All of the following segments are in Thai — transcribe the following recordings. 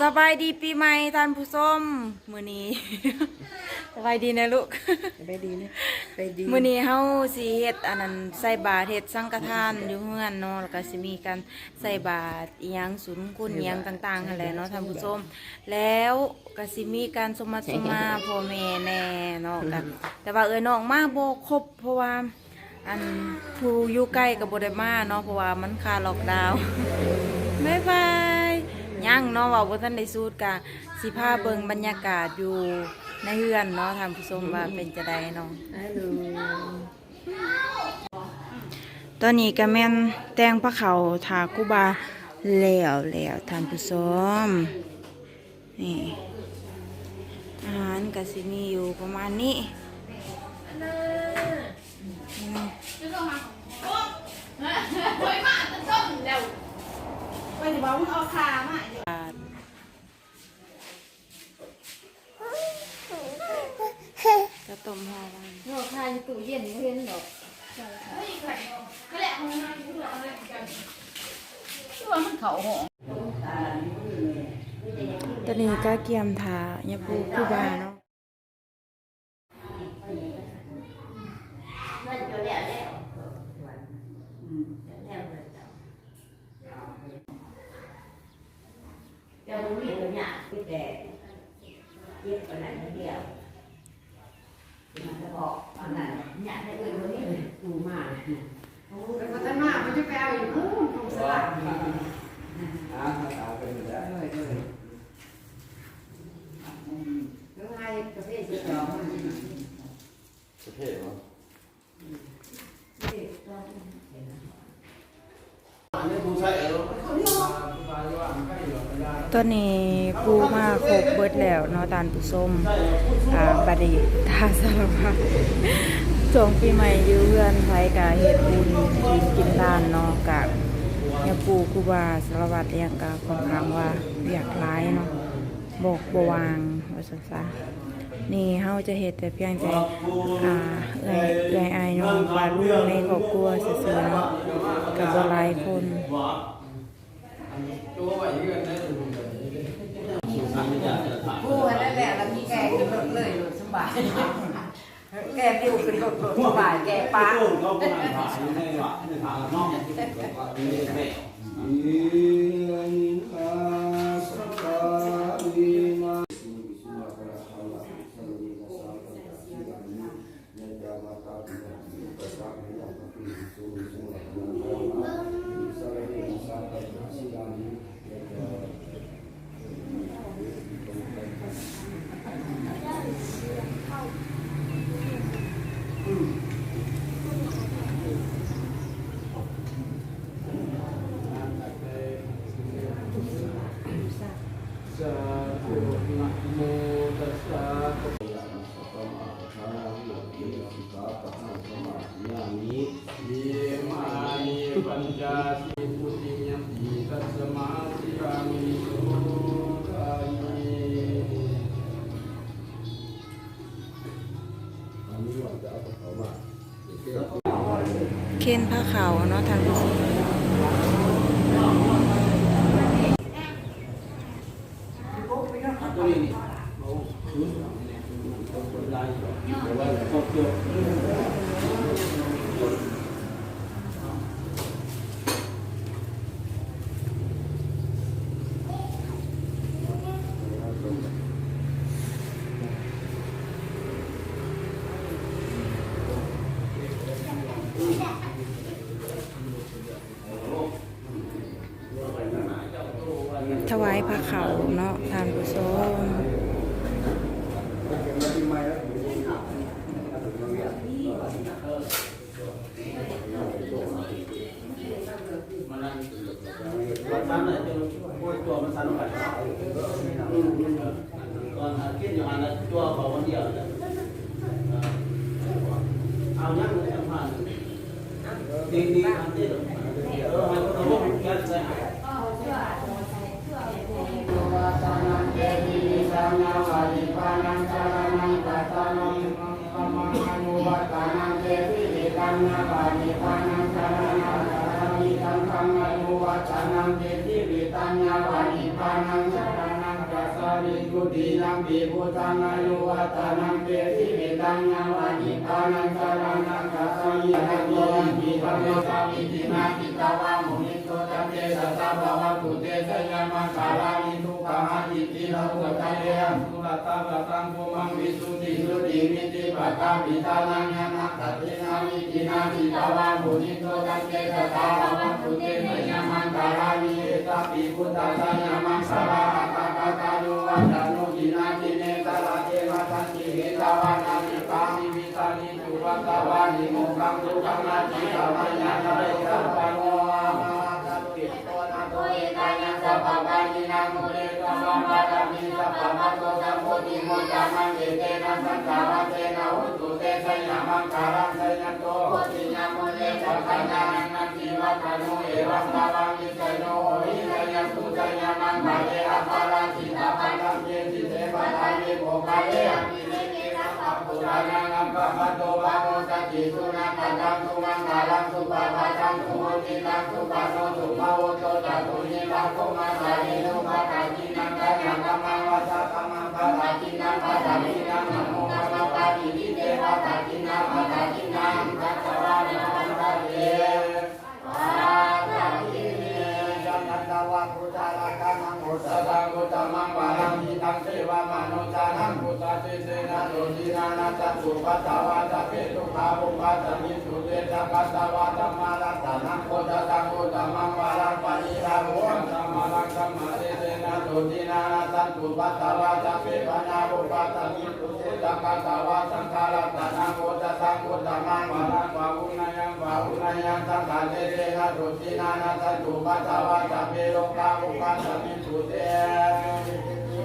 สบายดีปีใหม่ท่านผู้ชมมื้อนี้ สบายดีนะลูก ไปดีนะไปดี มื้อนี้เฮาสิเฮ็ดอันนั้นใส่บาตรเฮ็ดสังฆทานอยู่เฮือนเนาะแล้วก็สิมีการใส่บาตรอีหยังศูนย์คุณอีหยังต่างๆนั่นแหละเนาะท่านผู้ชมแล้วก็สิมีการสมมาสมมาพ่อแม่แน่เนาะกันแต่ว่าน้องมาบ่ครบเพราะว่าอันผู้อยู่ใกล้ก็บ่ได้มาเนาะเพราะว่ามันคาล็อกดาวน์ บ๊ายบายยังเนาะว่าบ่ทันได้สูตรกะสิพาเบิ่งบรรยากาศอยู่ในเฮือนเนาะท่านผู้ชมว่าเป็นจะไดเนาะ ฮัลโหล ตอนนี้ก็แม่นแต่งพระเขาทาคุบาแล้วท่านผู้ชมนี่อาหารก็สิมีอยู่ประมาณนี้ไปสิบอกมึงเอาขามาจะต้มห่อวัน นอกทายตู้เย็นไม่เห็นหรอกชื่อว่ามันเขาหอ ตอนนี้ก็เกียมทาญาปูคูบาเนาะเดี๋ยวมีตัวเนี่ยพี่แดดเย็บขนาดนี้เดียวมันจะบอกขนาดเนี่ยให้เอื่นคนนี้ดูมากแต่พัฒนามันจะไปเอาอยู่ตรงสลับเอาเป็นแล้วเลยแล้วให้ประเภทเสือร้องประเภทเหรอตอนนี้ปูมาครบเบิดแล้วเนาะตานผู้ส้มบัดนี้ทาสารพัดช่วงปีใหม่อยู่เพื่อนไผกะเฮ็ดบุญกินทานเนาะกะญาปูครูบาสารวัตรอิหยังกะค่อนข้างว่าอยากหลายเนาะบอกบ่วางว่าซั่นซะนี่เฮาจะเฮ็ดแต่เพียงแต่เอื้อยอายน้องปลาลูกในครอบครัวซื่อๆเนาะก็บ่หลายคน ผู้นั่นแหละแล้วมีแกขึ้นรถเลยรถสบายแกดิวขึ้นรถสบายแกป้า ปัญญาสิปุติยัมปิตัสมาธิรามิโสกายเค้นผ้าขาวเนาะทางผู้ชมถวายผ้าขาวเนาะทานผู้ชมดีๆทำได้หรอให้เขาลงแค่ใส่ Tanam Devi Vitanya Vani Panam Saranam ริกุตินังปีพุทธังอายุวัฒนังเตติเมตังนาวานิพานังสารังนังกัสสยิทังโยปีธรรมสามิตินาปิตาวามุนิโตตัมเตสัตตะภวตุเตสยามังคารานิทุกขาหิติโลกตัยยังสุรตาปะตังโพมังวิสุทธิสุติมิติปะกาปิตานังญาณัตตินามิตินาปิตาวามุนิโตตัมเตสัตตะภวตุเตสยามังคารานิตาปิพุทธัสสะยามังสาราตากาตาโยวัจโนจินาจิเนตระเทวทันติเกตาวานามิปามิวิตานิจุวัตตาวานิโมกังตุกังนาจิตาวายานาเรสัพพโนอามาตาตุโตนาโตเอตายัสสะปะปะยินามุเรกัมมังปะตัมมิสัพพะมะโตสัมโพธิโมจามังเอเตนะสังฆาวะเตนะหุตุเตสยามังคารังสยโตโพธิญามุเรสัพพะญาณังจิวัตโนเอวังภาวังวิเศโนหิสยสุสยามังภะเวอะปะราชิตาปันตัมเยติเตปะทายิโภคาเวอะปิเรเกสัพพะปุรานังอัมปะปะโตภะโมสัจจิสุนัปันตังสุมังคารังสุปะปะตังสุโหติตังสุปะโนสุภะโวโตจัตุนิตังโกมาสาริโนภะตาจินังกะยังกัมมังวะสะกัมมังภะตาจินังภะตาจินังนะโมภะคะวะอิติเตภะตาจินังภะตาจินังกัจจวานิปันตะเตภะตาจิเนจันตะวะพุทธะละกะนะโมสะตังพุทธะมังวะรังหิตังเทวะมโนจานังพุทธะเตเสนะโสตินานะจัตสุปัตตวะสัพเพทุกขาภุปัสสมิสุเตจักขัสสะวะธัมมารัตถนังโคตตังโคตมังวะรังปณิราโหธัมมารังธัมมาเตเสนะโสตินานะจัตสุปัตตวะสัพเพปะนาภุปัสสมิสุเตจักขัสสะวะสังฆารัตถนังโคตตังโคตมังวะรังวะหุนายังวะหุนายังสังฆาเตเสนะโสตินานะจัตสุปัตตวะสัพเพโลกาภุปัสสมิสุเต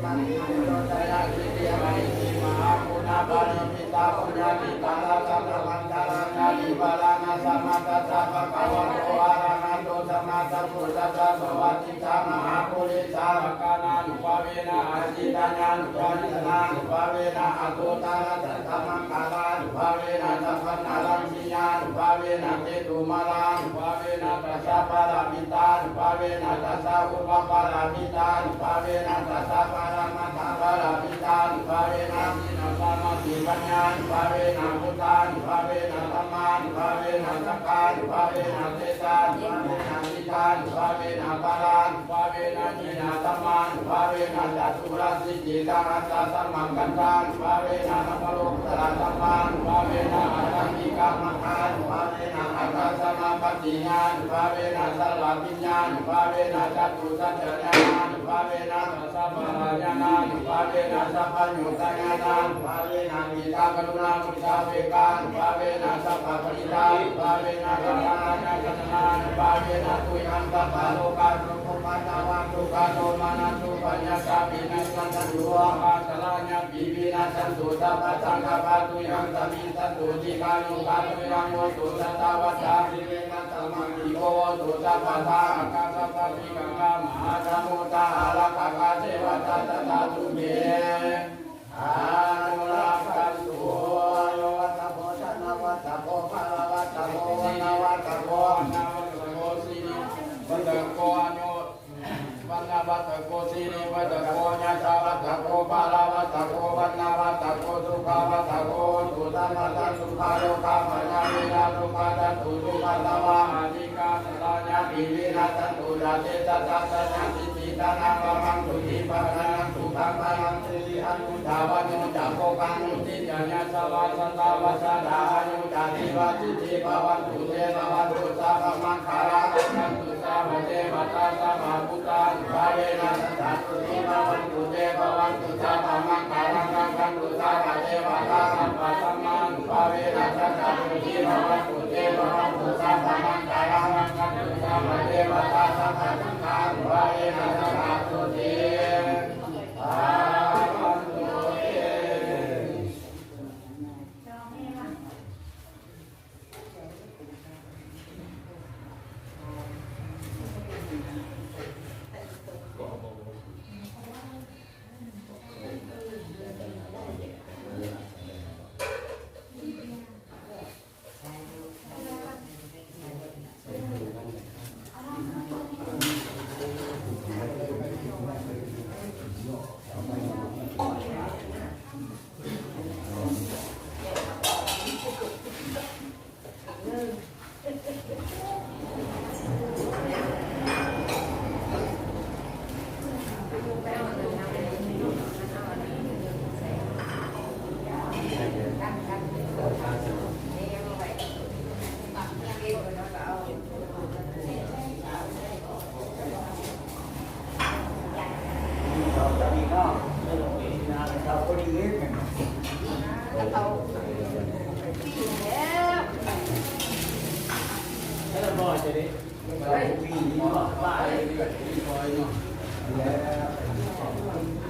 มันติโรจยะกิติยะอิมหาปุณณบารมีตาปุญญาติตาลาสัมมังคารังนาทิบาลานาสัมมาตัสสะภะคะวะโตอะระหะโตสัมมาสัมพุทธัสสะสวัสดิสามหาปุริสาภะกานานุภาเวนะอาจิตาญานุภานิสนานุภาเวนะอโตตาระสัทธมังคาลานุภาเวนะสัพพนารังสิญานุภาเวนะเจตุมาลานุภาเวนะตัสสะปารามิตานุภาเวนะตัสสะอุปปารามิตานุภาเวนะตัสสะปารามัตถะปารามิตานุภาเวนะสินะสมาธิปัญญานุภาเวนะพุทธานุภาเวนะธัมมานุภาเวนะสังฆานุภาเวนะเทสานุภาเวนะนิทานุภาเวนะปารานุภาเวนะจินะธัมมานุภาเวนะจัตุราสิจิตาหัสสะสัมมังกันตานุภาเวนะธรรมโลกตระธัมมานุภาเวนะอรังกิกามังคานุภาเวนะอัตตสมาปฏิญานุภาเวนะสัลลปิญญานุภาเวนะจัตุสัจจญานุภาเวนะสัพพะราญานานุภาเวนะสัพพะโยตญานานุภาเวนะมิตากรุณามุสาเวกานุภาเวนะสัพพะปริตานุภาเวนะสัพพะราญากัตนานุภาเวนะตุยันตัพพะโลกาสุภปัตตวังทุกขโทมานันตุปัญญาสามินัสสันตุวะมาสลาญาปิวินัสสันตุสัพพะสังฆปะตุยังสมิสันตุจิกายุกาตุยังโยตุสัตตวัสสาวิเวนะสัมมังอิโกตุสัพพะทาอากาสัพพะวิกังกามหาธรรมุตาอารักขะเทวตาตถาตุเมอานุรักขันตุโยวัตถโพชนะวัตถโพภะละวัตถโพวนาวัตถโพนาวัตถโพสิริวัตถโพอโยวันนาวัตถโพสิริวัตถโพญาชาวัตถโพภะละวัตถโพวันนาวัตถโพสุขวัตถโพตุสัมมาสัมสุขโลกามัญญาวินาทุกขะตุทุกขตวะอานิกาสลาญาปิวินาสันตุดาเตตัสสะสัญญาติติตานังวะมังตุติปะนังสุขังพลังสิริอนุตาวะโนจักโกกังนุติญาญาสวะสันตาวะสะดาอนุจาติวะติติภวันตุเตภวันตุสัพพมังคารังสันตุสัพพเทวตาสัมมาพุทธานุภาเวนะสันตุติภวันตุเตภวันตุสัพพมังคารังสันตุสัพพเทวตาสัมมาสัมมานุภาเวนะสันตุติภวันตุเตภวันตุสัพพมังคารังสันตุสัพพเทวตาสัมมาสัมมานุภาเวนะสันตุติภวันตุเต เ เราคนนี้เล็กไง เขาปีแล้ว แล้วบ่อยจะได้เราปีนี้ว่าอะไรก็ปีบ่อยเนาะแล้ว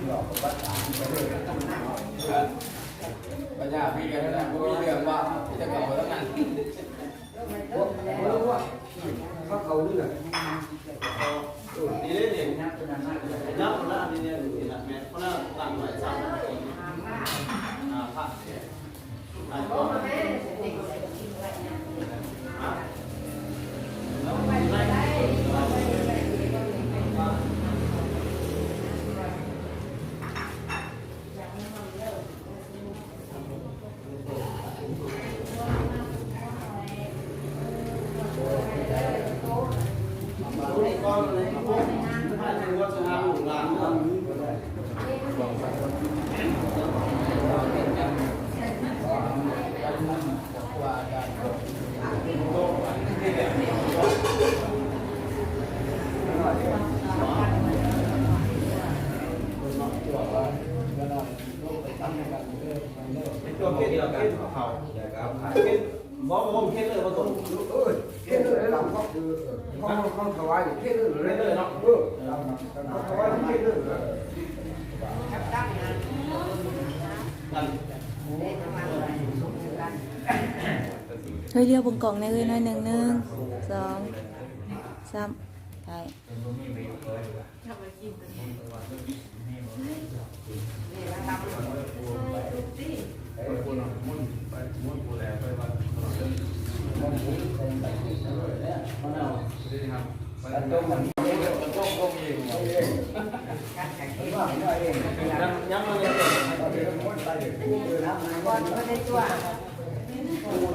หลอกภาษาไปเลยปัญญาพี่กันนะก็มีเรื่องว่าจะเก่าแล้วกันว่าเขาเขาเรื่องนี่เล่นเองนะเป็นอะไรนับแล้วนี่เนี่ยนี่แหละแม่เพราะว่าตั้งไว้3นาทีพระก็เลยพวกถ้าถือว่าจะหาลูกหลานทำนี้ก็ได้ตัวเกลียวกันเขาบอกว่าเกลียวมาตรงเกลียวเลยเราก็คือเขาถวายเกลียวเลยเนาะเราถวายเกลียวเลยเฮ้ยเรียวบนกล่องในเลยหน่อย1 1 2 3ใช่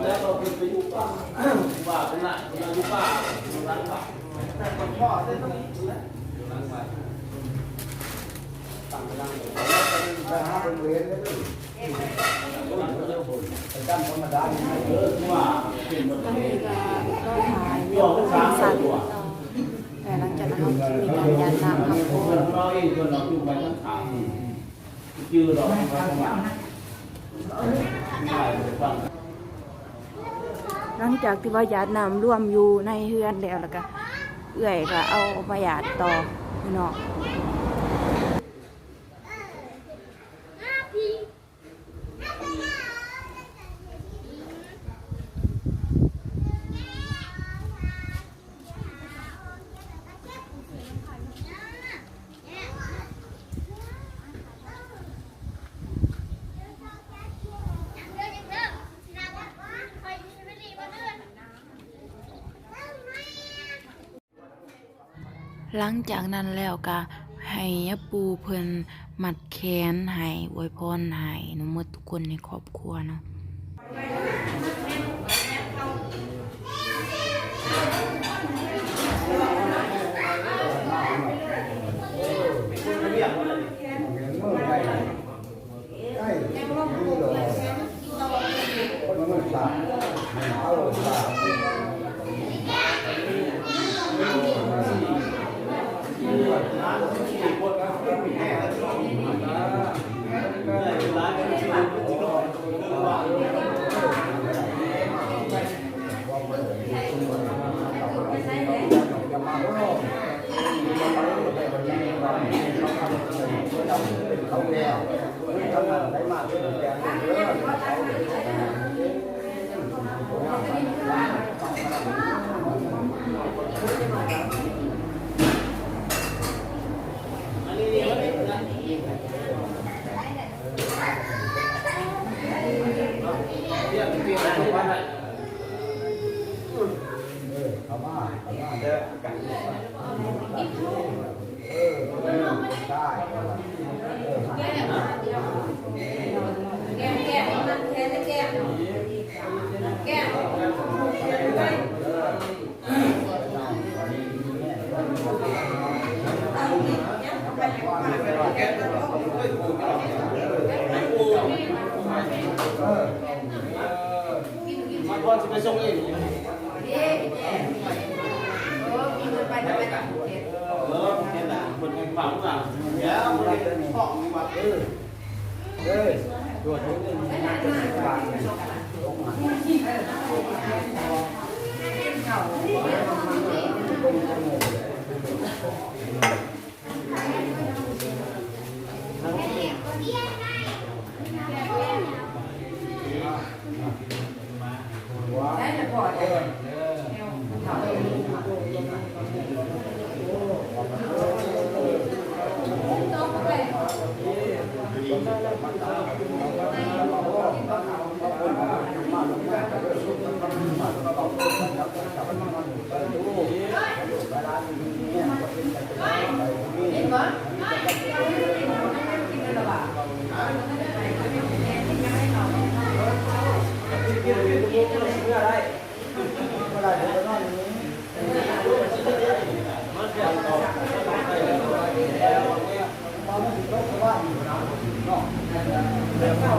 แล้วเราเป็นไปอยู่ป่าว่าเป็นหน้าอยู่ป่าอยู่ร้านป่าแต่คนพ่อได้ต้องอยู่ร้านป่าต่างกันไปหาเป็นเวรเลยจำธรรมดาว่าเป็นหมด ตอนนี้ก็ถ่ายเรียวเป็นสัตว์แต่หลังจากนั้นเขามีการยันน้ำครับ เราเองเราอยู่ไปทั้งทางยืดเราไปทั้งวันหลังจากที่ว่าหยาดน้ำร่วมอยู่ในเฮือนแล้วก็เอื่อยก็เอามาหยาดต่อพี่น้องหลังจากนั้นแล้วก็ให้ยาปูเพิ่นมัดแขนให้อวยพรให้หนูหมดทุกคนในครอบครัวเนาะ เขาแล้วทำงานได้มากเลยแต่เรื่องอันนี้เนี่ยมันเป็นนะเรียกเปลี่ยนอะไรบ้างเขามาเด้อกันได้มันว่าจะไปส่งเองเห็นละคน หวังว่าเดี๋ยวมันจะมีห้องมีวัดตัวถึงนี่น่าจะสบายลงมาได้จะพอได้เห็นมั้ย กินเป็นตัวเพื่ออะไรเวลาเดินนอนนี้มันจะต่อไปแล้วมันถึงก็ว่าอยู่นะเนาะเดี๋ยวเข้า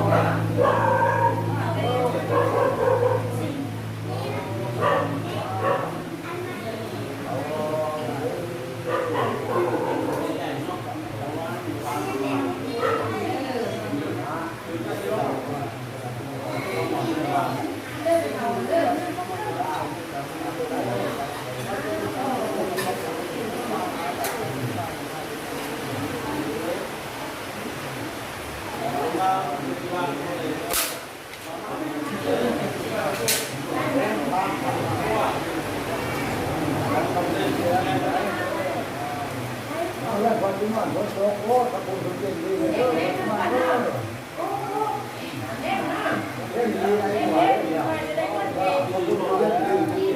เอาละคนที่มันโตโคตรตะปูตะเกียงดีเลยมาเล่นดีอะไรหน่อยเดียวคนที่มันเล่นดี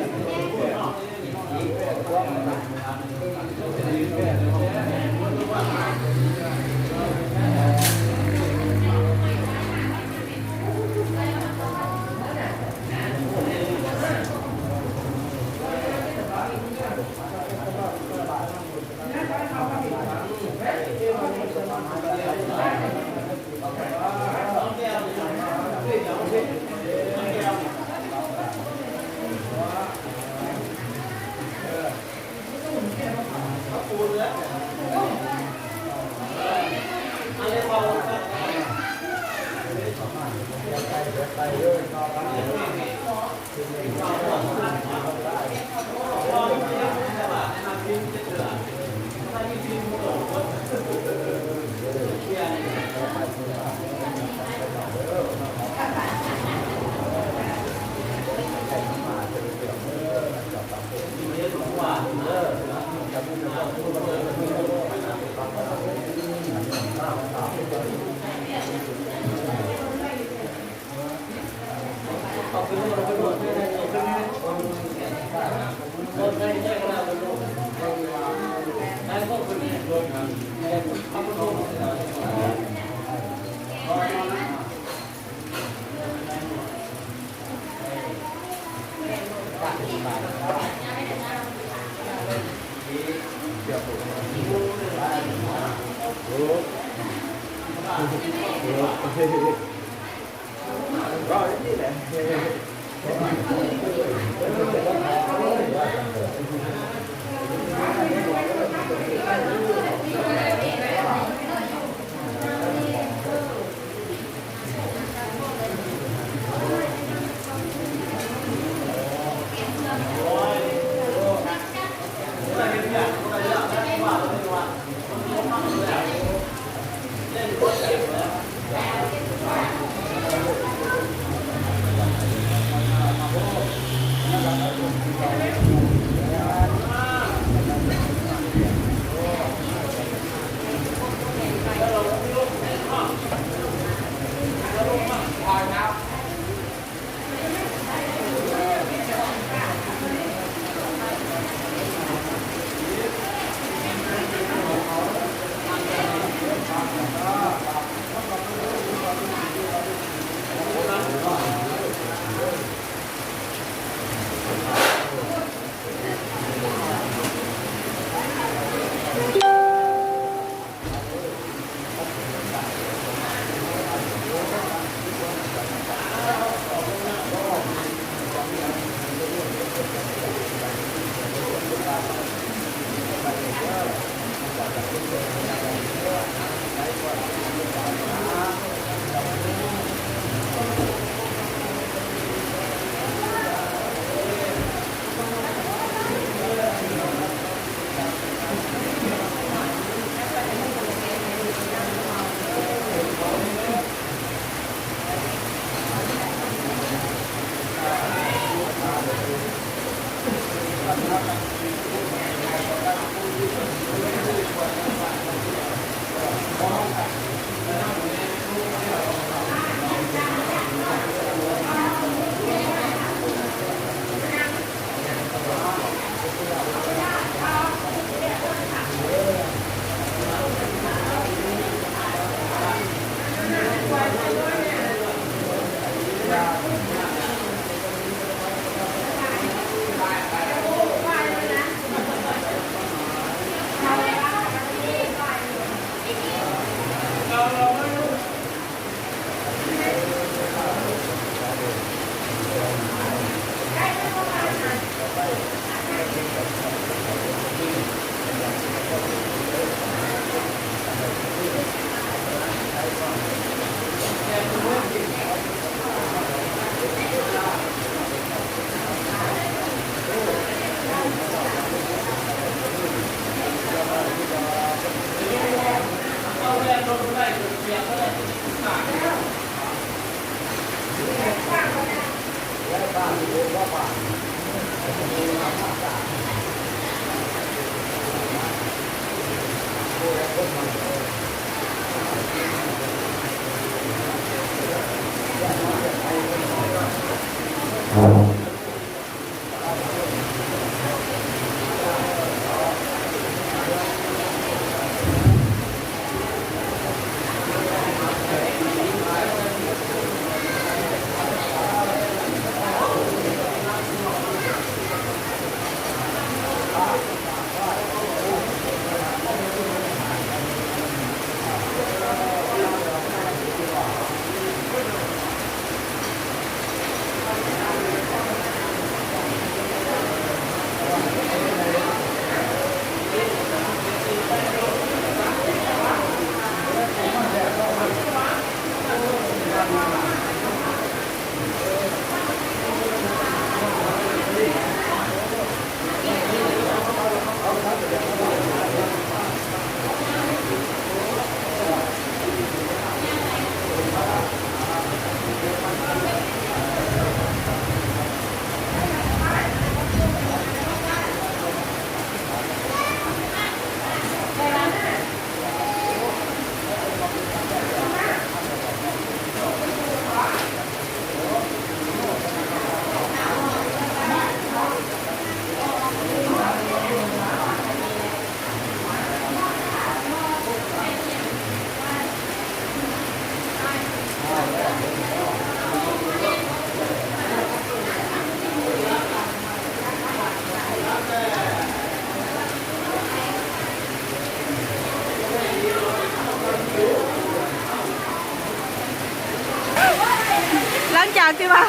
หลังจากที่ว่า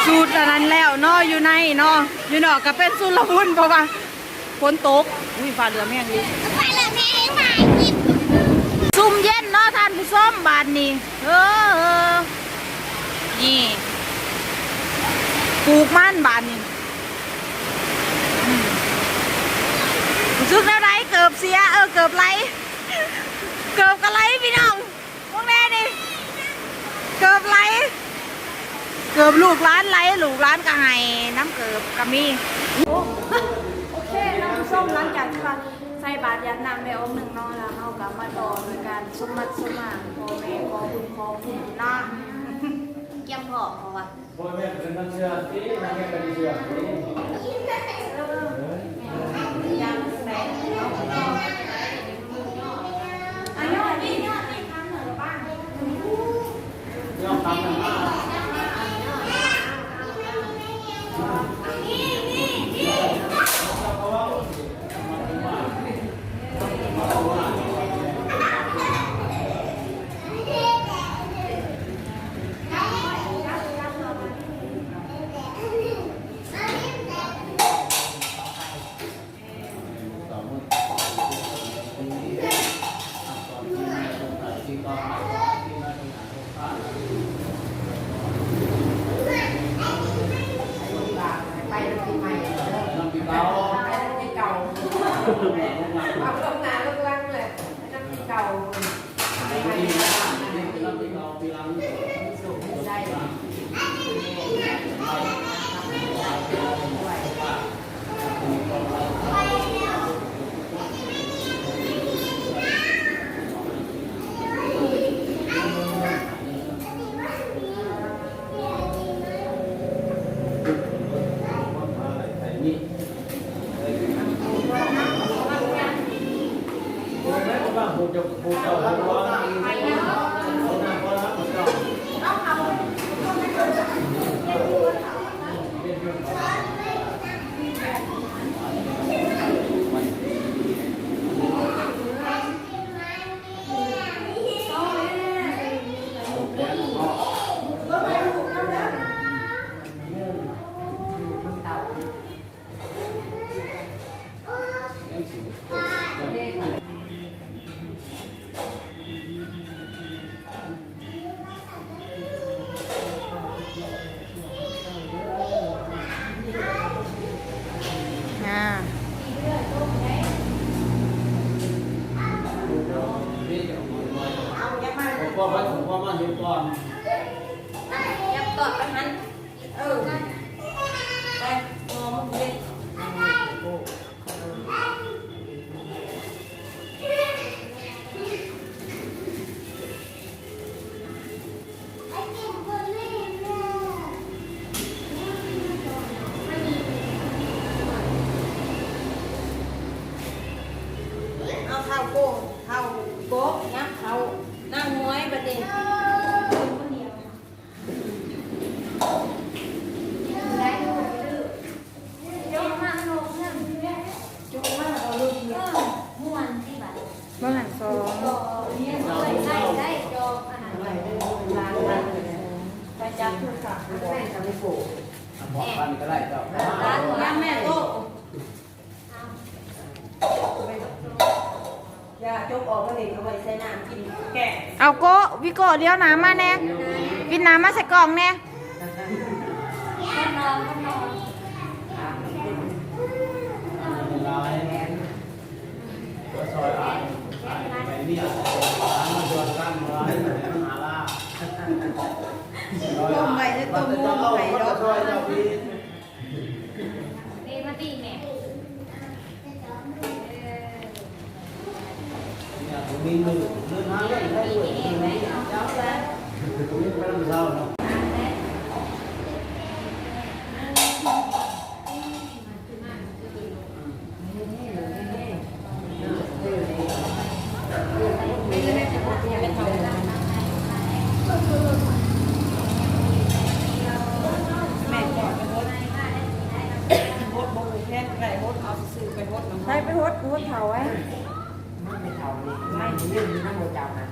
สูตรอันนั้นแล้วเนาะอยู่ในเนาะอยู่นอกก็เป็นสุรมุนเพราะว่าฝนตกอุ้ยฟ้าเหลือมแห้งดิซุ่มเย็นเนาะท่านผู้ชมบานนี้นี่ปลูกมันบานนี้รู้สึกอะไรเกือบเสียเกือบไหลเกือบกระไหลพี่น้องพวกแม่นี่เกือบไหลเกือบลูกร้านไหลลูกร้านกระไห้น้ำเกือบกระมีโอเคท่านผู้ชมหลังจากที่ว่าใส่บาตรยัดน้ำในองค์หนึ่งเนาะแล้วเรากลับมาต่อในการสมมัติสมานพ่อแม่ขอคุณนะเกี่ยมพ่อเพราะว่า พ่อแม่เป็นนักเชื่อที่นักแม่เป็นเชื่อที่ ยังแสงเอาต่ออันยอดนี่ทำเหมือนบ้าน ยอมทำนะ นี้จะเอาไว้ เอาแยกมา ผมก็ไว้ผมก็มาอยู่ก่อน ยับตอดกันนั้นไปมองมันเลยเอาเท้าโก้เท้าโก้ยับเท้านั่งมวยประเดี๋ยวบ่หันซอง ไปจับทุกข์แม่จะไม่โกรธ บอกกันก็ได้เจ้า ย่าแม่โก้อย่าจกออกก็เด็กเอาไว้ใส่น้ำกินแก่ เอาโกะวิโก้เลี้ยวน้ำมาแน่วินน้ำมาใส่กล่องแน่ ร้ายก็ซอยอ่านไปเนี่ยร้านมันชวนกันร้ายมันหาล่าต้มไปจะต้มมุ้งไปเนาะซอยเจ้าพี่เนี่ยผมมีมือหาเรื่องให้ด้วยมีไหมเจ้าแล้วผมมีไม่ต้องเศร้าเนาะ ใส่ไปโฮดเผาไว้ ไม่เท่านี้ไม่ยืนนั่งบนจับนะ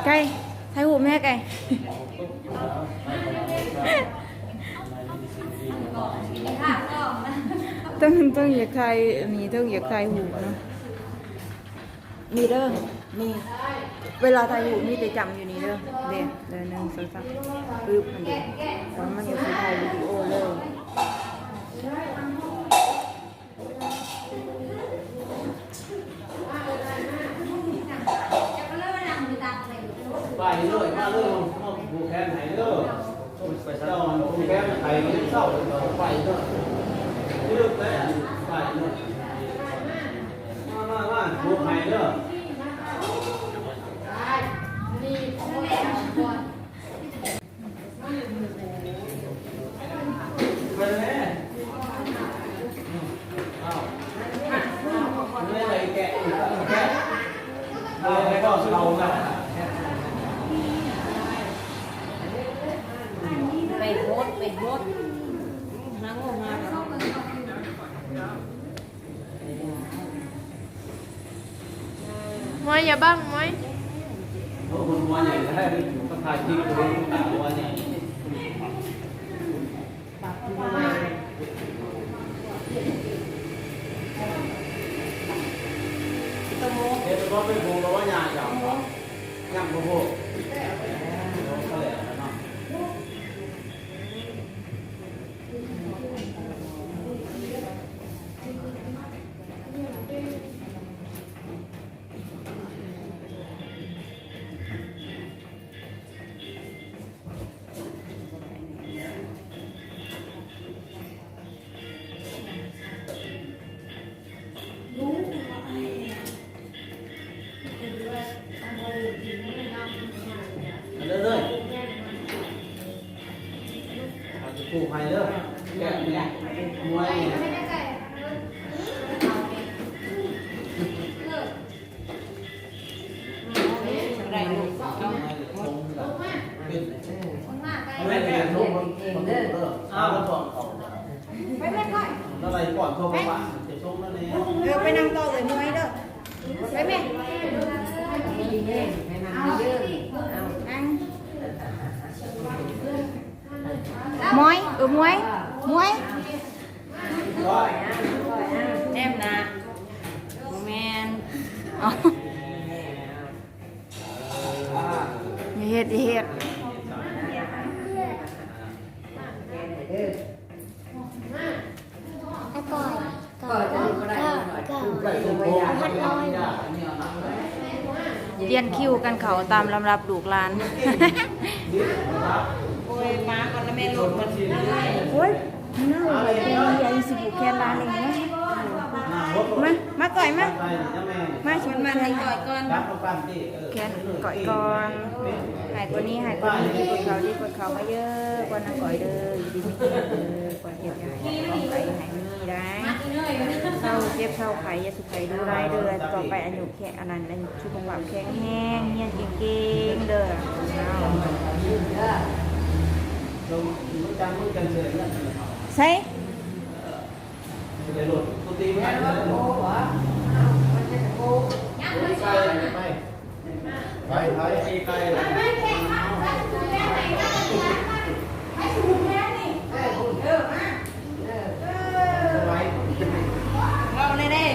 ไก่ไทยหูแม่ไก่ต้องอยากไทยนี่ต้องอยากไทยหูเนาะมีเด้อนี่เวลาไทยหูมีแต่จำอยู่นี่เด้อเดี๋ยวหนึ่งสองสามปึ๊บอันเดียวแล้วมันจะถ่ายวิดีโอเลย ไปเลยมาเลยมาผูกแขนไหนเด้อไปเจ้าผูกแขนไหนเศร้าไปเด้อเลือกเลยไปเด้อมาผูกไหนเด้อไปเลยอ้าวไม่อะไรแกะแกะอะไรก็เอาละ ไปโคตรนั่งลงมา มอยอย่าบ้างมอย โอ้คนวัวใหญ่ได้ก็ถ่ายคลิปดูตาวัวใหญ่เดี๋ยวก็เป็นผูกกับว่าใหญ่จังยังผูกก็เลยเนาะ เรื่อยๆอาจจะปลูกให้เด้อแกะเนี่ยมวยเนี่ยไม่เป็นทุกคนเด้ออ้าวแล้วก่อนแล้วอะไรก่อนโทรมาว่าจะส่งแล้วเนี่ย เดี๋ยวไปนั่งโต๊ะเลยมอยเด้อไปแม่ เอาเยอะเอา นั่งมอยมวยแนมนะโมเมนอ๋ออย่า เฮ็ดอย่าเฮ็ด ก็จะมีอะไรพัดลอย เปลี่ยนคิวกันเขาตามลำดับลูกหลาน โอ้ยมาก่อนแล้วแม่ลดมันโอ้ยน่าเลยเป็นใหญ่สิบุกแค่ร้านเองนะมาก่อยมาชวนมาให้ก่อยก่อนแค่ก่อยก่อนหายตัวนี้หายตัวนี้ดีกว่าเขามาเยอะกว่านังก่อยเด้ออยู่ดีไม่ดีกว่าเก็บยังต้องไปหายมีได้เศร้าเจ็บเศร้าไข่ยาสุไข่ดูไรเด้อต่อไปอายุแค่อันนั้นอันชุดของแบบแข็งแห้งเงี้ยเก่งๆเด้อใช่ เราเลยได้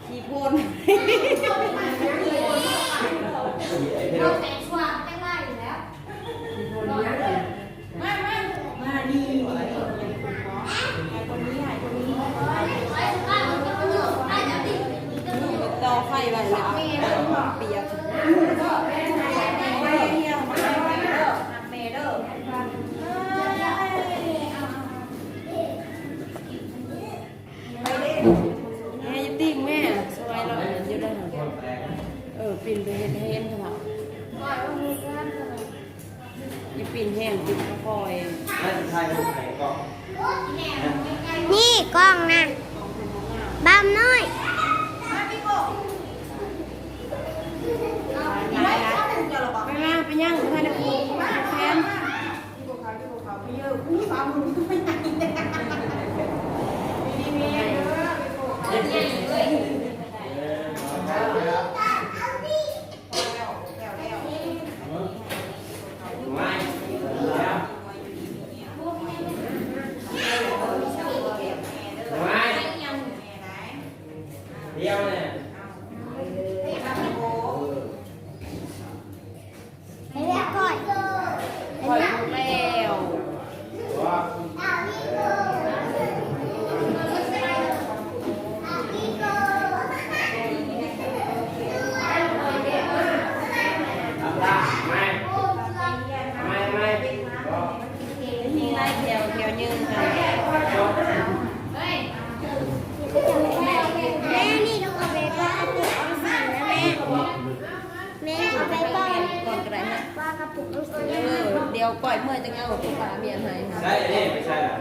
ขี้พ่นต่อไฟไว้แล้วเปียกแม่จะติ้งแม่สบายเราอยู่ได้ปิ่นไปเห็นเถอะอย่าปิ่นแห้งปิ่นคอย นี่กล้องนะบ้ามน้อย ไปมาไปย่างไปทานปูแทนเดียวเนี่ย ให้แม่ก่อน คอยถูกแล้ว นี่ไล่แถวยืนค่ะ แม่นี่ดูเอาไปป้าเอาปุกเอาสินนะแม่เอาไปป้อน ก่อนกระไรนะ ป้ากระปุกเอาสิน เดี๋ยวปล่อยเมื่อจะเอาตัวปลาเมียนให้ค่ะ ใช่เด้ไม่ใช่ล่ะ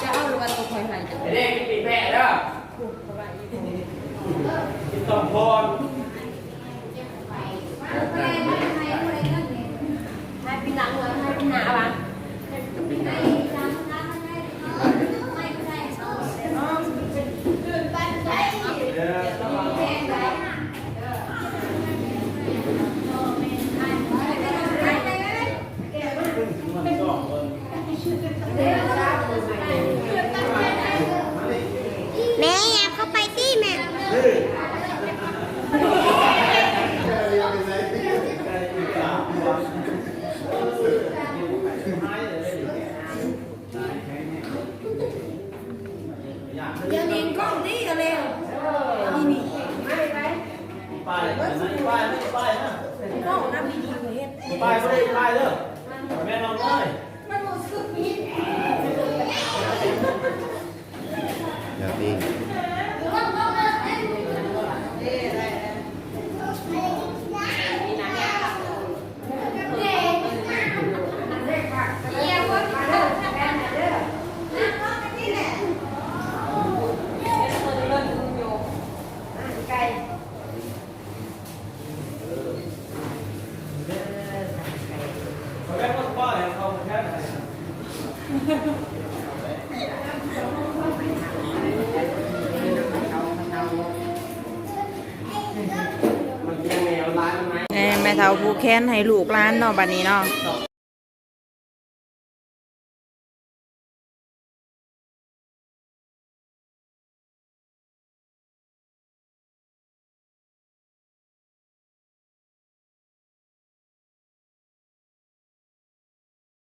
จะเอาหรือวันตัวคอยหายจะ เด้กินปีแพ้เด้อกินต้มพร ให้พี่หลังเลยให้พี่หนาบ้าง แม่อยากเข้าไปที่แม่ เดี๋ยวนี้กล้องนี่กันแล้วนี่ ป้ายป้ายป้ายนะ กล้องน้ำดีๆเฮ็ด ป้ายไม่ได้ป้ายเด้อแม่น้องน้อย อย่าตี แม่ก็ป้ายเขาแค่ มันยังแนวร้านไหม แม่เฒ่าผู้แค้นให้ลูกหลานเนาะบัดนี้เนาะ